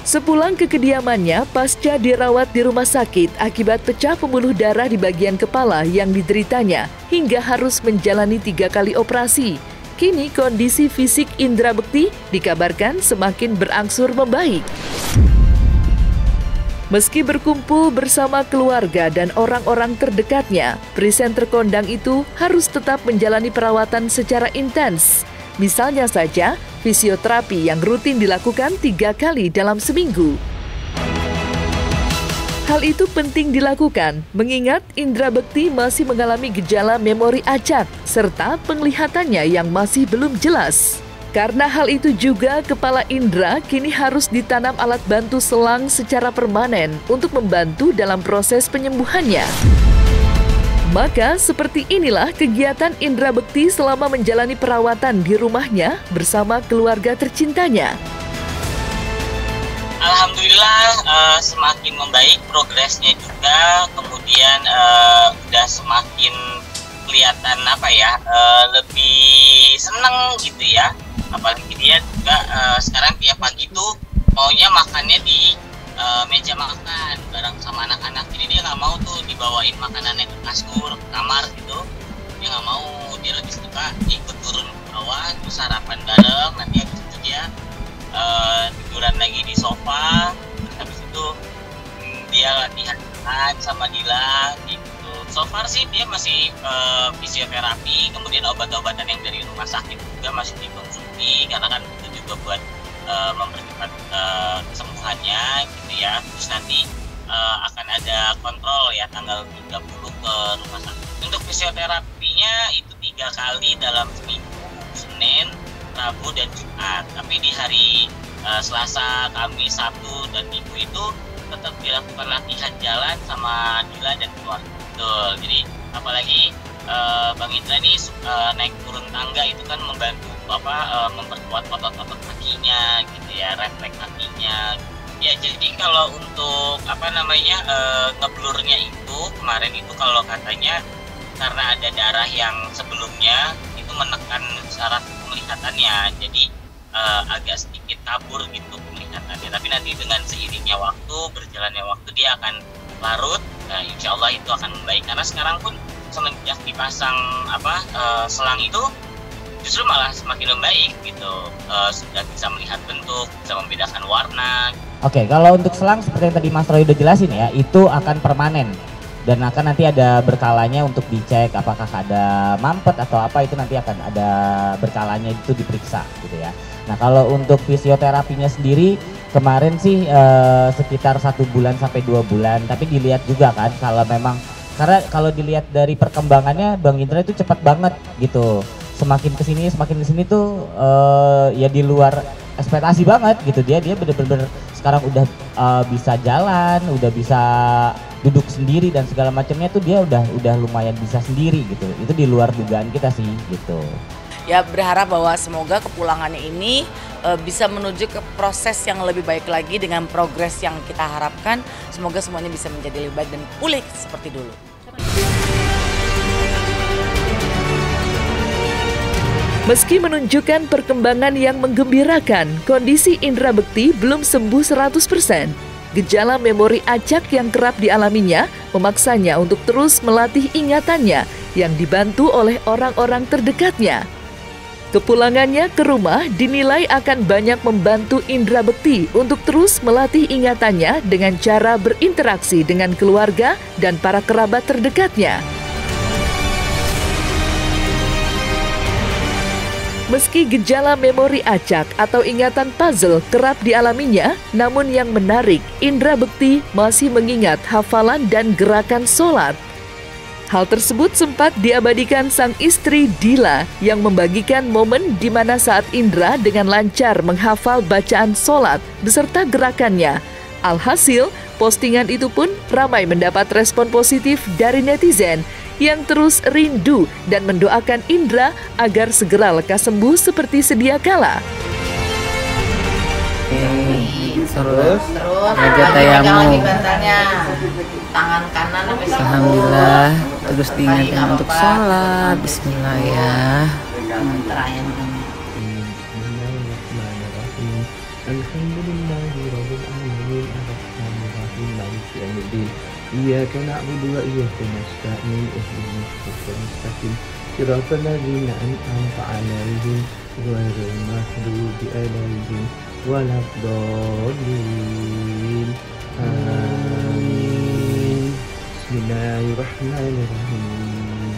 Sepulang ke kediamannya, pasca dirawat di rumah sakit akibat pecah pembuluh darah di bagian kepala yang dideritanya hingga harus menjalani 3 kali operasi. Kini kondisi fisik Indra Bekti dikabarkan semakin berangsur membaik. Meski berkumpul bersama keluarga dan orang-orang terdekatnya, presenter kondang itu harus tetap menjalani perawatan secara intens. Misalnya saja, fisioterapi yang rutin dilakukan 3 kali dalam seminggu. Hal itu penting dilakukan, mengingat Indra Bekti masih mengalami gejala memori acak, serta penglihatannya yang masih belum jelas. Karena hal itu juga, kepala Indra kini harus ditanam alat bantu selang secara permanen untuk membantu dalam proses penyembuhannya. Maka seperti inilah kegiatan Indra Bekti selama menjalani perawatan di rumahnya bersama keluarga tercintanya. Alhamdulillah semakin membaik progresnya juga, kemudian udah semakin kelihatan lebih seneng gitu ya. Apalagi dia juga sekarang tiap pagi tuh maunya makannya di meja makan bareng sama anak-anak. Jadi dia nggak mau tuh dibawain makanannya ke kasur, ke kamar gitu. Dia nggak mau, dia lebih suka ikut turun ke bawah terus sarapan bareng. Nanti habis itu dia tiduran lagi di sofa. Terus habis itu dia latihan sama Dila gitu. So far sih dia masih fisioterapi, kemudian obat-obatan yang dari rumah sakit juga masih dikonsumsi karena kan itu juga buat mempercepat kesembuhannya gitu ya. Terus nanti akan ada kontrol ya tanggal 30 ke rumah sakit. Untuk fisioterapinya itu 3 kali dalam seminggu, Senin, Rabu, dan Jumat. Tapi di hari Selasa, Kamis, Sabtu, dan Minggu itu tetap dilakukan latihan jalan sama Dila dan keluarga. Betul. Jadi apalagi Bang Indra ini naik turun tangga itu kan membantu memperkuat otot-otot kakinya gitu ya, refleks kakinya. Ya jadi kalau untuk ngeblurnya itu kemarin itu kalau katanya karena ada darah yang sebelumnya itu menekan saraf penglihatannya, jadi agak sedikit kabur gitu penglihatannya. Tapi nanti dengan seiringnya waktu, berjalannya waktu dia akan larut. Insya Allah itu akan membaik, karena sekarang pun semenjak dipasang selang itu justru malah semakin membaik gitu. Sudah bisa melihat bentuk, bisa membedakan warna. Oke, kalau untuk selang seperti yang tadi Mas Roy udah jelasin ya, itu akan permanen dan akan nanti ada berkalanya untuk dicek apakah ada mampet atau apa, itu nanti akan ada berkalanya itu diperiksa gitu ya. Nah kalau untuk fisioterapinya sendiri kemarin sih sekitar 1 bulan sampai 2 bulan, tapi dilihat juga kan kalau memang, karena kalau dilihat dari perkembangannya Bang Indra itu cepat banget gitu, semakin kesini tuh ya di luar ekspektasi banget gitu. Dia bener-bener sekarang udah bisa jalan, udah bisa duduk sendiri dan segala macamnya tuh dia udah lumayan bisa sendiri gitu. Itu di luar dugaan kita sih gitu. Ya berharap bahwa semoga kepulangannya ini bisa menuju ke proses yang lebih baik lagi dengan progres yang kita harapkan. Semoga semuanya bisa menjadi lebih baik dan pulih seperti dulu. Meski menunjukkan perkembangan yang menggembirakan, kondisi Indra Bekti belum sembuh 100%. Gejala memori acak yang kerap dialaminya memaksanya untuk terus melatih ingatannya yang dibantu oleh orang-orang terdekatnya. Kepulangannya ke rumah dinilai akan banyak membantu Indra Bekti untuk terus melatih ingatannya dengan cara berinteraksi dengan keluarga dan para kerabat terdekatnya. Meski gejala memori acak atau ingatan puzzle kerap dialaminya, namun yang menarik, Indra Bekti masih mengingat hafalan dan gerakan sholat. Hal tersebut sempat diabadikan sang istri Dila yang membagikan momen di mana saat Indra dengan lancar menghafal bacaan sholat beserta gerakannya. Alhasil, postingan itu pun ramai mendapat respon positif dari netizen yang terus rindu dan mendoakan Indra agar segera lekas sembuh seperti sedia kala. Terus aja tayamu, tangan kanan alhamdulillah, terus diingatkan untuk sholat. Bismillah ya. Alhamdulillahirobbilalamin. Alamin Ar-Rahmanir Rahim Maliki Yaumiddin Iyyaka na'budu wa iyyaka nasta'in ihdinas siratal mustaqim siratal ladzina an'amta 'alaihim ghairil maghdubi 'alaihim waladdallin. Amin. Bismillahirrahmanirrahim.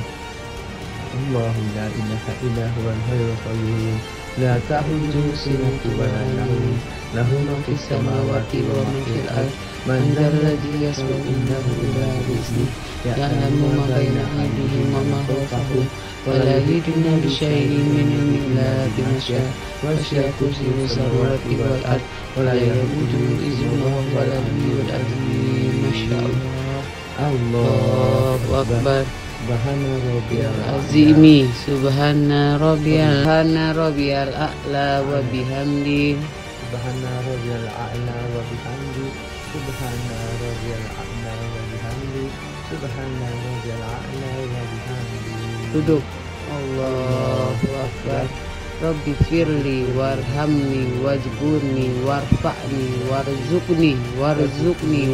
Allahu la ilaha illa huwal hayyul qayyum la ta'khudhuhu sinatun wa la nawm lahu ma fis samawati wa ma fil ardh man dzal ladzi yashfa'u indahu illa bi'iznihi ya'lamu ma baina aydihim wa ma khalfahum wa la yuhituna bi syai'in min ilmihi illa bima syaa wasi'a kursiyyuhu samawati wal ardh wa la yahuduhu hifdhuhuma wa la yu'udhu azim. Masyaallah. Allahu akbar. Subhana rabbiyal azimi subhana rabbiyal a'la wa bihamdi subhana rabbiyal a'la wa bihamdi subhana rabbiyal a'la wa bihamdi subhana rabbiyal a'la wa bihamdi. Duduk. Allahu akbar. Rabbi firli warhamni wajburni warfa'ni warzuqni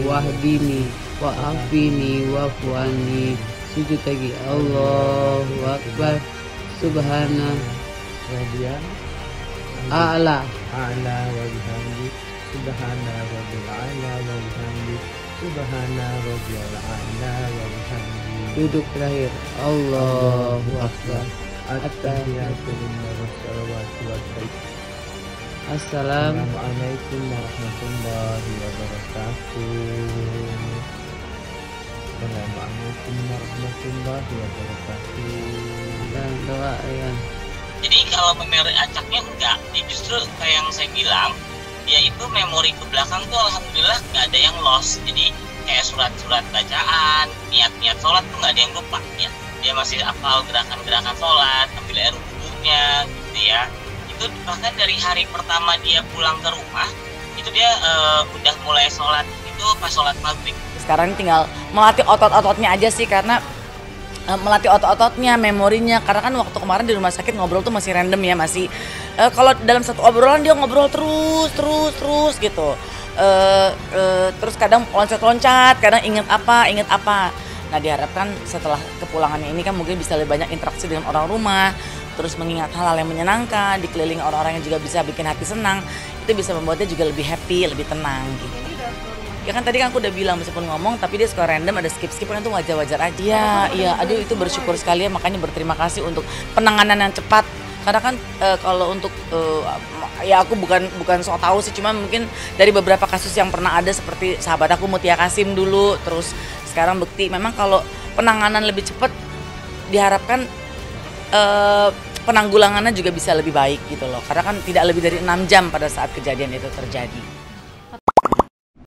wahdini wa'afini wa'fu'ani. Sujud lagi. Allahu akbar. Subhana rabbiyal a'la wa bihamdi subhana rabbil a'la wa bihamdi subhana rabbiyal a'la wa bihamdi. Duduk terakhir. Allahu akbar. At-tahiyatu lillahi wassalawatu wassalamu. Assalamualaikum warahmatullahi wabarakatuh. Assalamualaikum warahmatullahi wabarakatuh. Dan doa ya. Jadi kalau memori acaknya enggak, ya justru kayak yang saya bilang, dia itu memori ke belakang tuh alhamdulillah nggak ada yang lost. Jadi kayak surat-surat bacaan, niat-niat sholat tuh nggak ada yang lupa ya. Dia masih hafal gerakan-gerakan sholat, ambil air wudunya gitu ya. Itu bahkan dari hari pertama dia pulang ke rumah, itu dia udah mulai sholat itu pas sholat maghrib. Sekarang tinggal melatih otot-ototnya aja sih, karena melatih otot-ototnya, memorinya. Karena kan waktu kemarin di rumah sakit ngobrol tuh masih random ya, masih kalau dalam satu obrolan dia ngobrol terus gitu. Terus kadang loncat-loncat, kadang inget apa. Nah diharapkan setelah kepulangannya ini kan mungkin bisa lebih banyak interaksi dengan orang rumah, terus mengingat hal-hal yang menyenangkan, dikelilingi orang-orang yang juga bisa bikin hati senang. Itu bisa membuatnya juga lebih happy, lebih tenang gitu. Ya kan tadi kan aku udah bilang meskipun ngomong tapi dia suka random, ada skip-skip kan, itu wajar-wajar aja. Iya, aduh itu bersyukur sekali ya, makanya berterima kasih untuk penanganan yang cepat. Karena kan kalau untuk ya aku bukan sok tahu sih, cuma mungkin dari beberapa kasus yang pernah ada seperti sahabat aku Mutia Kasim dulu, terus sekarang Bekti, memang kalau penanganan lebih cepat diharapkan penanggulangannya juga bisa lebih baik gitu loh. Karena kan tidak lebih dari 6 jam pada saat kejadian itu terjadi.